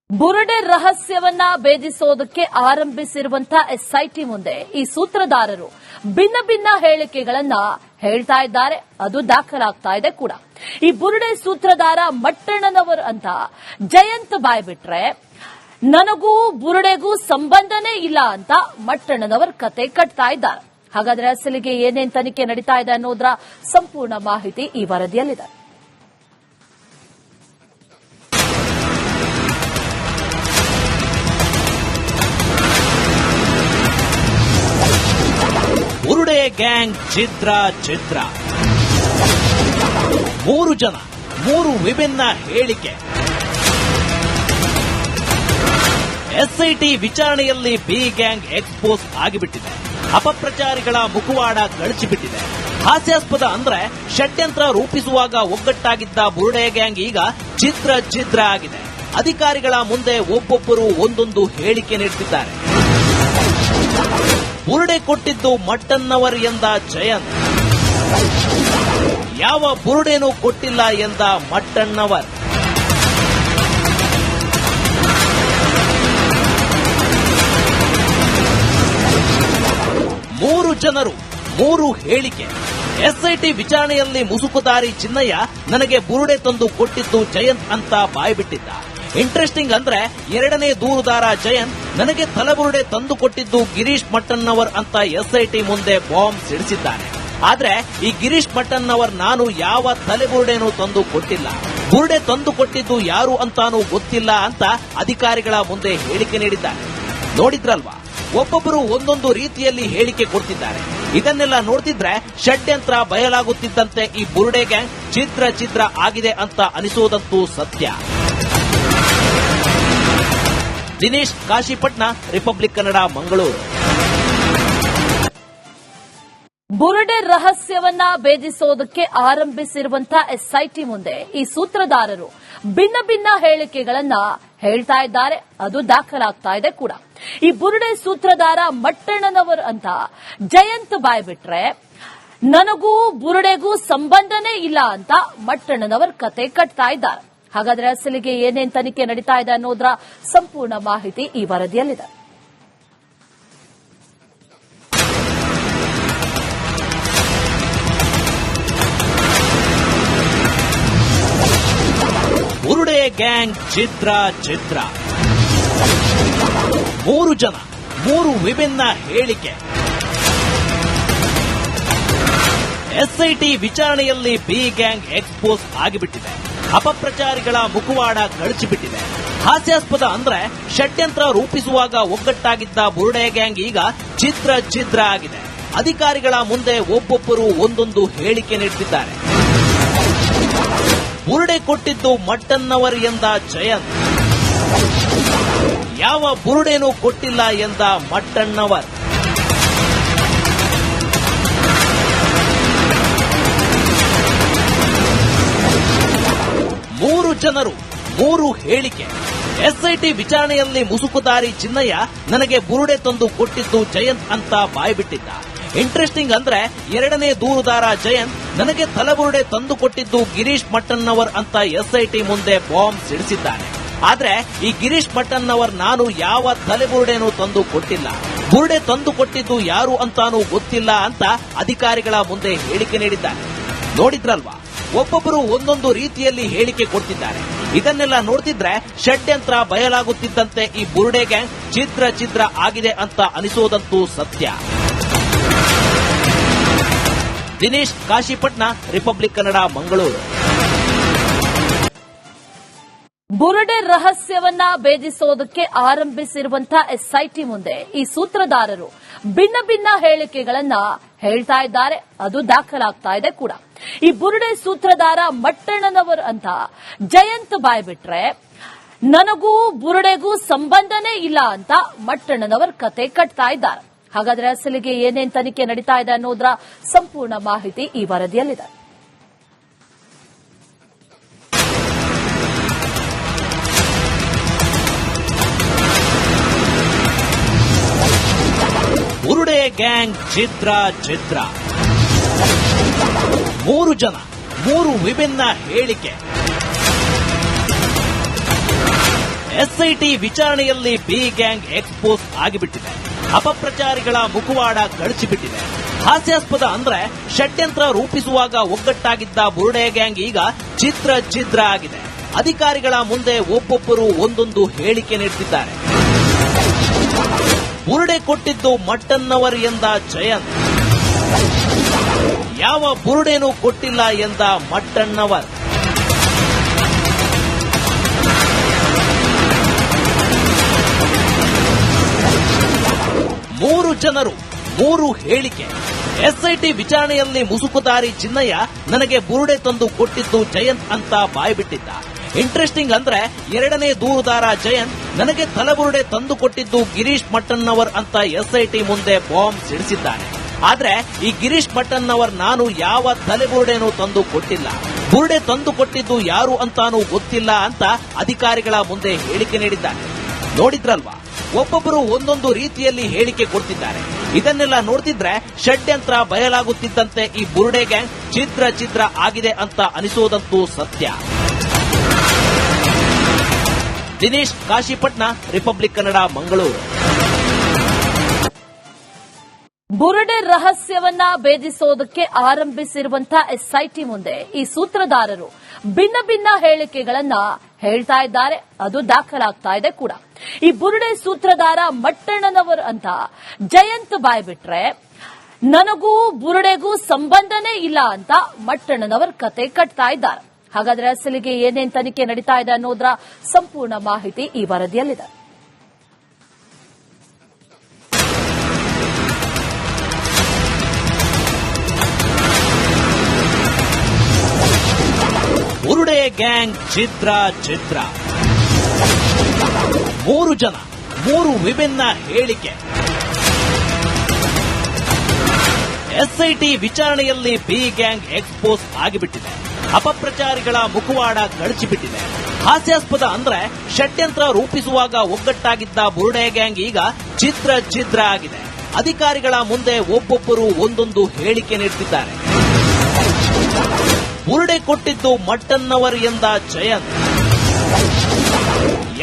ಬುರುಡೆ ರಹಸ್ಯವನ್ನ ಭೇದಿಸೋದಕ್ಕೆ ಆರಂಭಿಸಿರುವಂತಹ SIT ಮುಂದೆ ಈ ಸೂತ್ರಧಾರರು ಭಿನ್ನ ಭಿನ್ನ ಹೇಳಿಕೆಗಳನ್ನ ಹೇಳ್ತಾ ಇದ್ದಾರೆ. ಅದು ದಾಖಲಾಗ್ತಾ ಇದೆ ಕೂಡ. ಈ ಬುರುಡೆ ಸೂತ್ರಧಾರ ಮಟ್ಟಣ್ಣನವರ್ ಅಂತ ಜಯಂತ್ ಬಾಯ್ಬಿಟ್ರೆ, ನನಗೂ ಬುರುಡೆಗೂ ಸಂಬಂಧನೇ ಇಲ್ಲ ಅಂತ ಮಟ್ಟಣ್ಣನವರ್ ಕತೆ ಕಟ್ತಾ ಇದ್ದಾರೆ. ಹಾಗಾದ್ರೆ ಅಸಲಿಗೆ ಏನೇನ್ ತನಿಖೆ ನಡೀತಾ ಇದೆ ಅನ್ನೋದರ ಸಂಪೂರ್ಣ ಮಾಹಿತಿ ಈ ವರದಿಯಲ್ಲಿದೆ. ಬುರುಡೆ ಗ್ಯಾಂಗ್ ಚಿತ್ರ 3 ಜನ 3 ವಿಭಿನ್ನ ಹೇಳಿಕೆ. ಎಸ್ಐಟಿ ವಿಚಾರಣೆಯಲ್ಲಿ ಬಿ ಗ್ಯಾಂಗ್ ಎಕ್ಸ್ಪೋಸ್ ಆಗಿಬಿಟ್ಟಿದೆ. ಅಪಪ್ರಚಾರಿಗಳ ಮುಖವಾಡ ಕಳಚಿಬಿಟ್ಟಿದೆ. ಹಾಸ್ಯಾಸ್ಪದ ಅಂದ್ರೆ ಷಡ್ಯಂತ್ರ ರೂಪಿಸುವಾಗ ಒಗ್ಗಟ್ಟಾಗಿದ್ದ ಬುರುಡೆ ಗ್ಯಾಂಗ್ ಈಗ ಛಿದ್ರ ಆಗಿದೆ. ಅಧಿಕಾರಿಗಳ ಮುಂದೆ ಒಬ್ಬೊಬ್ಬರು ಒಂದೊಂದು ಹೇಳಿಕೆ ನೀಡುತ್ತಿದ್ದಾರೆ. ಬುರುಡೆ ಕೊಟ್ಟಿದ್ದು ಮಟ್ಟಣ್ಣನವರ್ ಎಂದ ಜಯಂತ್, ಯಾವ ಬುರುಡೆನೂ ಕೊಟ್ಟಿಲ್ಲ ಎಂದ ಮಟ್ಟಣ್ಣನವರ್. ಮೂರು ಜನರು 3 ಹೇಳಿಕೆ. ಎಸ್ಐಟಿ ವಿಚಾರಣೆಯಲ್ಲಿ ಮುಸುಕುದಾರಿ ಚಿನ್ನಯ್ಯ ನನಗೆ ಬುರುಡೆ ತಂದು ಕೊಟ್ಟಿದ್ದು ಜಯಂತ್ ಅಂತ ಬಾಯ್ಬಿಟ್ಟಿದ್ದ. ಇಂಟ್ರೆಸ್ಟಿಂಗ್ ಅಂದ್ರೆ ಎರಡನೇ ದೂರುದಾರ ಜಯಂತ್ ನನಗೆ ತಲೆಬುರುಡೆ ತಂದು ಕೊಟ್ಟಿದ್ದು ಗಿರೀಶ್ ಮಟ್ಟಣ್ಣನವರ್ ಅಂತ ಎಸ್ಐಟಿ ಮುಂದೆ ಬಾಂಬ್ ಸಿಡಿಸಿದ್ದಾನೆ. ಆದ್ರೆ ಈ ಗಿರೀಶ್ ಮಟ್ಟಣ್ಣನವರ್ ನಾನು ಯಾವ ತಲೆಬುರುಡೆನೂ ತಂದು ಕೊಟ್ಟಿಲ್ಲ, ಬುರುಡೆ ತಂದು ಕೊಟ್ಟಿದ್ದು ಯಾರು ಅಂತಾನೂ ಗೊತ್ತಿಲ್ಲ ಅಂತ ಅಧಿಕಾರಿಗಳ ಮುಂದೆ ಹೇಳಿಕೆ ನೀಡಿದ್ದಾರೆ. ನೋಡಿದ್ರಲ್ವಾ, ಒಬ್ಬೊಬ್ಬರು ಒಂದೊಂದು ರೀತಿಯಲ್ಲಿ ಹೇಳಿಕೆ ಕೊಡ್ತಿದ್ದಾರೆ. ಇದನ್ನೆಲ್ಲ ನೋಡ್ತಿದ್ರೆ ಷಡ್ಯಂತ್ರ ಬಯಲಾಗುತ್ತಿದ್ದಂತೆ ಈ ಬುರುಡೆ ಗ್ಯಾಂಗ್ ಛಿದ್ರ ಆಗಿದೆ ಅಂತ ಅನಿಸೋದಂತೂ ಸತ್ಯ. ದಿನೇಶ್ ಕಾಶಿಪಟ್ನ, ರಿಪಬ್ಲಿಕ್ ಕನ್ನಡ, ಮಂಗಳೂರು. ಬುರುಡೆ ರಹಸ್ಯವನ್ನ ಭೇದಿಸೋದಕ್ಕೆ ಆರಂಭಿಸಿರುವಂತಹ ಎಸ್ಐಟಿ ಮುಂದೆ ಈ ಸೂತ್ರಧಾರರು ಭಿನ್ನ ಭಿನ್ನ ಹೇಳಿಕೆಗಳನ್ನ ಹೇಳ್ತಾ ಇದ್ದಾರೆ. ಅದು ದಾಖಲಾಗ್ತಾ ಇದೆ ಕೂಡ. ಈ ಬುರುಡೆ ಸೂತ್ರಧಾರ ಮಟ್ಟಣ್ಣನವರ್ ಅಂತ ಜಯಂತ್ ಬಾಯ್ಬಿಟ್ರೆ, ನನಗೂ ಬುರುಡೆಗೂ ಸಂಬಂಧನೇ ಇಲ್ಲ ಅಂತ ಮಟ್ಟಣ್ಣನವರ್ ಕತೆ ಕಟ್ತಾ ಇದ್ದಾರೆ. ಹಾಗಾದ್ರೆ ಅಸಲಿಗೆ ಏನೇನ್ ತನಿಖೆ ನಡೀತಾ ಇದೆ ಅನ್ನೋದರ ಸಂಪೂರ್ಣ ಮಾಹಿತಿ ಈ ವರದಿಯಲ್ಲಿದೆ. ಬುರುಡೆ ಗ್ಯಾಂಗ್ ಚಿತ್ರ 3 ಜನ 3 ವಿಭಿನ್ನ ಹೇಳಿಕೆ. ಎಸ್ಐಟಿ ವಿಚಾರಣೆಯಲ್ಲಿ ಬಿ ಗ್ಯಾಂಗ್ ಎಕ್ಸ್ಪೋಸ್ ಆಗಿಬಿಟ್ಟಿದೆ. ಅಪಪ್ರಚಾರಿಗಳ ಮುಖವಾಡ ಕಳಚಿಬಿಟ್ಟಿದೆ. ಹಾಸ್ಯಾಸ್ಪದ ಅಂದ್ರೆ ಷಡ್ಯಂತ್ರ ರೂಪಿಸುವಾಗ ಒಗ್ಗಟ್ಟಾಗಿದ್ದ ಬುರುಡೆ ಗ್ಯಾಂಗ್ ಈಗ ಛಿದ್ರ ಆಗಿದೆ. ಅಧಿಕಾರಿಗಳ ಮುಂದೆ ಒಬ್ಬೊಬ್ಬರು ಒಂದೊಂದು ಹೇಳಿಕೆ ನೀಡುತ್ತಿದ್ದಾರೆ. ಬುರುಡೆ ಕೊಟ್ಟಿದ್ದು ಮಟ್ಟಣ್ಣನವರ್ ಎಂದ ಜಯಂತ್, ಯಾವ ಬುರುಡೆನೂ ಕೊಟ್ಟಿಲ್ಲ ಎಂದ ಮಟ್ಟಣ್ಣನವರ್. ಮೂರು ಜನರು 3 ಹೇಳಿಕೆ. ಎಸ್ಐಟಿ ವಿಚಾರಣೆಯಲ್ಲಿ ಮುಸುಕುದಾರಿ ಚಿನ್ನಯ್ಯ ನನಗೆ ಬುರುಡೆ ತಂದು ಕೊಟ್ಟಿದ್ದು ಜಯಂತ್ ಅಂತ ಬಾಯ್ಬಿಟ್ಟಿದ್ದ. ಇಂಟ್ರೆಸ್ಟಿಂಗ್ ಅಂದ್ರೆ ಎರಡನೇ ದೂರುದಾರ ಜಯಂತ್ ನನಗೆ ತಲೆಬುರುಡೆ ತಂದು ಕೊಟ್ಟಿದ್ದು ಗಿರೀಶ್ ಮಟ್ಟಣ್ಣನವರ್ ಅಂತ ಎಸ್ಐಟಿ ಮುಂದೆ ಬಾಂಬ್ ಸಿಡಿಸಿದ್ದಾನೆ. ಆದ್ರೆ ಈ ಗಿರೀಶ್ ಮಟ್ಟಣ್ಣನವರ್ ನಾನು ಯಾವ ತಲೆಬುರುಡೆನೂ ತಂದು ಕೊಟ್ಟಿಲ್ಲ, ಬುರುಡೆ ತಂದು ಕೊಟ್ಟಿದ್ದು ಯಾರು ಅಂತಾನೂ ಗೊತ್ತಿಲ್ಲ ಅಂತ ಅಧಿಕಾರಿಗಳ ಮುಂದೆ ಹೇಳಿಕೆ ನೀಡಿದ್ದಾರೆ. ನೋಡಿದ್ರಲ್ವಾ, ಒಬ್ಬೊಬ್ಬರು ಒಂದೊಂದು ರೀತಿಯಲ್ಲಿ ಹೇಳಿಕೆ ಕೊಡ್ತಿದ್ದಾರೆ. ಇದನ್ನೆಲ್ಲ ನೋಡ್ತಿದ್ರೆ ಷಡ್ಯಂತ್ರ ಬಯಲಾಗುತ್ತಿದ್ದಂತೆ ಈ ಬುರುಡೆ ಗ್ಯಾಂಗ್ ಛಿದ್ರ ಆಗಿದೆ ಅಂತ ಅನಿಸೋದಂತೂ ಸತ್ಯ. ದಿನೇಶ್ ಕಾಶಿಪಟ್ನ, ರಿಪಬ್ಲಿಕ್ ಕನ್ನಡ, ಮಂಗಳೂರು. ಬುರುಡೆ ರಹಸ್ಯವನ್ನ ಭೇದಿಸೋದಕ್ಕೆ ಆರಂಭಿಸಿರುವಂತಹ ಎಸ್ಐಟಿ ಮುಂದೆ ಈ ಸೂತ್ರಧಾರರು ಭಿನ್ನ ಭಿನ್ನ ಹೇಳಿಕೆಗಳನ್ನ ಹೇಳ್ತಾ ಇದ್ದಾರೆ. ಅದು ದಾಖಲಾಗ್ತಾ ಇದೆ ಕೂಡ. ಈ ಬುರುಡೆ ಸೂತ್ರಧಾರ ಮಟ್ಟಣ್ಣನವರ್ ಅಂತ ಜಯಂತ್ ಬಾಯ್ಬಿಟ್ರೆ, ನನಗೂ ಬುರುಡೆಗೂ ಸಂಬಂಧನೇ ಇಲ್ಲ ಅಂತ ಮಟ್ಟಣ್ಣನವರ್ ಕತೆ ಕಟ್ತಾ ಇದ್ದಾರೆ. ಹಾಗಾದ್ರೆ ಅಸಲಿಗೆ ಏನೇನ್ ತನಿಖೆ ನಡೀತಾ ಇದೆ ಅನ್ನೋದರ ಸಂಪೂರ್ಣ ಮಾಹಿತಿ ಈ ವರದಿಯಲ್ಲಿದೆ. ಬುರುಡೆ ಗ್ಯಾಂಗ್ ಛಿದ್ರ 3 ಜನ 3 ವಿಭಿನ್ನ ಹೇಳಿಕೆ. ಎಸ್ಐಟಿ ವಿಚಾರಣೆಯಲ್ಲಿ ಬಿ ಗ್ಯಾಂಗ್ ಎಕ್ಸ್ಪೋಸ್ ಆಗಿಬಿಟ್ಟಿದೆ. ಅಪಪ್ರಚಾರಿಗಳ ಮುಖವಾಡ ಕಳಚಿಬಿಟ್ಟಿದೆ. ಹಾಸ್ಯಾಸ್ಪದ ಅಂದ್ರೆ ಷಡ್ಯಂತ್ರ ರೂಪಿಸುವಾಗ ಒಗ್ಗಟ್ಟಾಗಿದ್ದ ಬುರುಡೆ ಗ್ಯಾಂಗ್ ಈಗ ಛಿದ್ರ ಆಗಿದೆ. ಅಧಿಕಾರಿಗಳ ಮುಂದೆ ಒಬ್ಬೊಬ್ಬರು ಒಂದೊಂದು ಹೇಳಿಕೆ ನೀಡುತ್ತಿದ್ದಾರೆ. ಬುರುಡೆ ಕೊಟ್ಟಿದ್ದು ಮಟ್ಟನ್ನವರ್ ಎಂದ ಜಯಂತ್, ಯಾವ ಬುರುಡೆನೂ ಕೊಟ್ಟಿಲ್ಲ ಎಂದ ಮಟ್ಟನ್ನವರ್. ಮೂರು ಜನರು, ಮೂರು ಹೇಳಿಕೆ. ಎಸ್ಐಟಿ ವಿಚಾರಣೆಯಲ್ಲಿ ಮುಸುಕುದಾರಿ ಚಿನ್ನಯ್ಯ ನನಗೆ ಬುರುಡೆ ತಂದು ಕೊಟ್ಟಿದ್ದು ಜಯಂತ್ ಅಂತ ಬಾಯ್ಬಿಟ್ಟಿದ್ದ. ಇಂಟ್ರೆಸ್ಟಿಂಗ್ ಅಂದ್ರೆ ಎರಡನೇ ದೂರುದಾರ ಜಯಂತ್ ನನಗೆ ತಲೆಬುರುಡೆ ತಂದು ಕೊಟ್ಟಿದ್ದು ಗಿರೀಶ್ ಮಟ್ಟನ್ನವರ್ ಅಂತ ಎಸ್ಐಟಿ ಮುಂದೆ ಬಾಂಬ್ ಸಿಡಿಸಿದ್ದಾನೆ. ಆದ್ರೆ ಈ ಗಿರೀಶ್ ಮಟ್ಟನ್ನವರ್ ನಾನು ಯಾವ ತಲೆಬುರುಡೆನೂ ತಂದು ಕೊಟ್ಟಿಲ್ಲ, ಬುರುಡೆ ತಂದು ಕೊಟ್ಟಿದ್ದು ಯಾರು ಅಂತಾನೂ ಗೊತ್ತಿಲ್ಲ ಅಂತ ಅಧಿಕಾರಿಗಳ ಮುಂದೆ ಹೇಳಿಕೆ ನೀಡಿದ್ದಾನೆ. ನೋಡಿದ್ರಲ್ವಾ, ಒಬ್ಬೊಬ್ಬರು ಒಂದೊಂದು ರೀತಿಯಲ್ಲಿ ಹೇಳಿಕೆ ಕೊಡ್ತಿದ್ದಾರೆ. ಇದನ್ನೆಲ್ಲ ನೋಡ್ತಿದ್ರೆ ಷಡ್ಯಂತ್ರ ಬಯಲಾಗುತ್ತಿದ್ದಂತೆ ಈ ಬುರುಡೆ ಗ್ಯಾಂಗ್ ಛಿದ್ರ ಆಗಿದೆ ಅಂತ ಅನಿಸೋದಂತೂ ಸತ್ಯ. ದಿನೇಶ್ ಕಾಶಿಪಟ್ನ, ರಿಪಬ್ಲಿಕ್ ಕನ್ನಡ, ಮಂಗಳೂರು. ಬುರುಡೆ ರಹಸ್ಯವನ್ನ ಭೇದಿಸೋದಕ್ಕೆ ಆರಂಭಿಸಿರುವಂತಹ ಎಸ್ಐಟಿ ಮುಂದೆ ಈ ಸೂತ್ರಧಾರರು ಭಿನ್ನ ಹೇಳಿಕೆಗಳನ್ನ ಹೇಳ್ತಾ ಇದ್ದಾರೆ. ಅದು ದಾಖಲಾಗ್ತಾ ಇದೆ ಕೂಡ. ಈ ಬುರುಡೆ ಸೂತ್ರಧಾರ ಮಟ್ಟಣ್ಣನವರ್ ಅಂತ ಜಯಂತ್ ಬಾಯ್ಬಿಟ್ರೆ, ನನಗೂ ಬುರುಡೆಗೂ ಸಂಬಂಧನೇ ಇಲ್ಲ ಅಂತ ಮಟ್ಟಣ್ಣನವರ್ ಕತೆ ಕಟ್ತಾ ಇದ್ದಾರೆ. ಹಾಗಾದ್ರೆ ಅಸಲಿಗೆ ಏನೇನ್ ತನಿಖೆ ನಡೀತಾ ಇದೆ ಅನ್ನೋದರ ಸಂಪೂರ್ಣ ಮಾಹಿತಿ ಈ ವರದಿಯಲ್ಲಿದೆ. ಬುರುಡೆ ಗ್ಯಾಂಗ್ ಛಿದ್ರ. ಮೂರು ಜನ, ಮೂರು ವಿಭಿನ್ನ ಹೇಳಿಕೆ. ಎಸ್ಐಟಿ ವಿಚಾರಣೆಯಲ್ಲಿ ಬಿ ಗ್ಯಾಂಗ್ ಎಕ್ಸ್ಪೋಸ್ ಆಗಿಬಿಟ್ಟಿದೆ. ಅಪಪ್ರಚಾರಿಗಳ ಮುಖವಾಡ ಕಳಚಿಬಿಟ್ಟಿದೆ. ಹಾಸ್ಯಾಸ್ಪದ ಅಂದ್ರೆ ಷಡ್ಯಂತ್ರ ರೂಪಿಸುವಾಗ ಒಗ್ಗಟ್ಟಾಗಿದ್ದ ಬುರುಡೆ ಗ್ಯಾಂಗ್ ಈಗ ಛಿದ್ರ ಆಗಿದೆ. ಅಧಿಕಾರಿಗಳ ಮುಂದೆ ಒಬ್ಬೊಬ್ಬರು ಒಂದೊಂದು ಹೇಳಿಕೆ ನೀಡುತ್ತಿದ್ದಾರೆ. ಬುರುಡೆ ಕೊಟ್ಟಿದ್ದು ಮಟ್ಟನ್ನವರ್ ಎಂದ ಜಯಂತ್,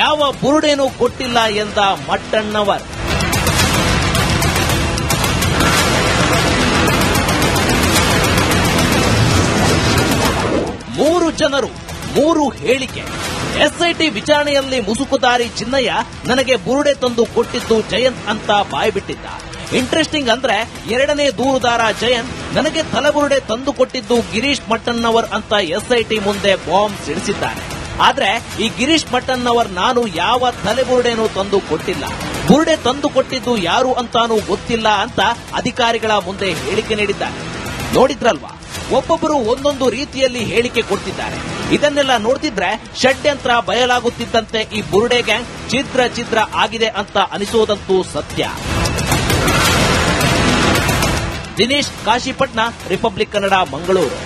ಯಾವ ಬುರುಡೆನೂ ಕೊಟ್ಟಿಲ್ಲ ಎಂದ ಮಟ್ಟನ್ನವರ್. ಮೂರು ಜನರು, ಮೂರು ಹೇಳಿಕೆ. ಎಸ್ಐಟಿ ವಿಚಾರಣೆಯಲ್ಲಿ ಮುಸುಕುದಾರಿ ಚಿನ್ನಯ್ಯ ನನಗೆ ಬುರುಡೆ ತಂದು ಕೊಟ್ಟಿದ್ದು ಜಯಂತ್ ಅಂತ ಬಾಯ್ಬಿಟ್ಟಿದ್ದ. ಇಂಟ್ರೆಸ್ಟಿಂಗ್ ಅಂದ್ರೆ ಎರಡನೇ ದೂರುದಾರ ಜಯಂತ್ ನನಗೆ ತಲೆಬುರುಡೆ ತಂದು ಕೊಟ್ಟಿದ್ದು ಗಿರೀಶ್ ಮಟ್ಟನ್ನವರ್ ಅಂತ ಎಸ್ಐಟಿ ಮುಂದೆ ಬಾಂಬ್ ಸಿಡಿಸಿದ್ದಾನೆ. ಆದ್ರೆ ಈ ಗಿರೀಶ್ ಮಟ್ಟನ್ನವರ್ ನಾನು ಯಾವ ತಲೆಬುರುಡೆನೂ ತಂದು ಕೊಟ್ಟಿಲ್ಲ, ಬುರುಡೆ ತಂದು ಕೊಟ್ಟಿದ್ದು ಯಾರು ಅಂತಾನೂ ಗೊತ್ತಿಲ್ಲ ಅಂತ ಅಧಿಕಾರಿಗಳ ಮುಂದೆ ಹೇಳಿಕೆ ನೀಡಿದ್ದಾನೆ. ನೋಡಿದ್ರಲ್ವಾ, ಒಬ್ಬೊಬ್ಬರು ಒಂದೊಂದು ರೀತಿಯಲ್ಲಿ ಹೇಳಿಕೆ ಕೊಡ್ತಿದ್ದಾರೆ. ಇದನ್ನೆಲ್ಲ ನೋಡ್ತಿದ್ರೆ ಷಡ್ಯಂತ್ರ ಬಯಲಾಗುತ್ತಿದ್ದಂತೆ ಈ ಬುರುಡೆ ಗ್ಯಾಂಗ್ ಛಿದ್ರ ಆಗಿದೆ ಅಂತ ಅನಿಸೋದಂತೂ ಸತ್ಯ. ದಿನೇಶ್ ಕಾಶಿಪಟ್ನ, ರಿಪಬ್ಲಿಕ್ ಕನ್ನಡ, ಮಂಗಳೂರು.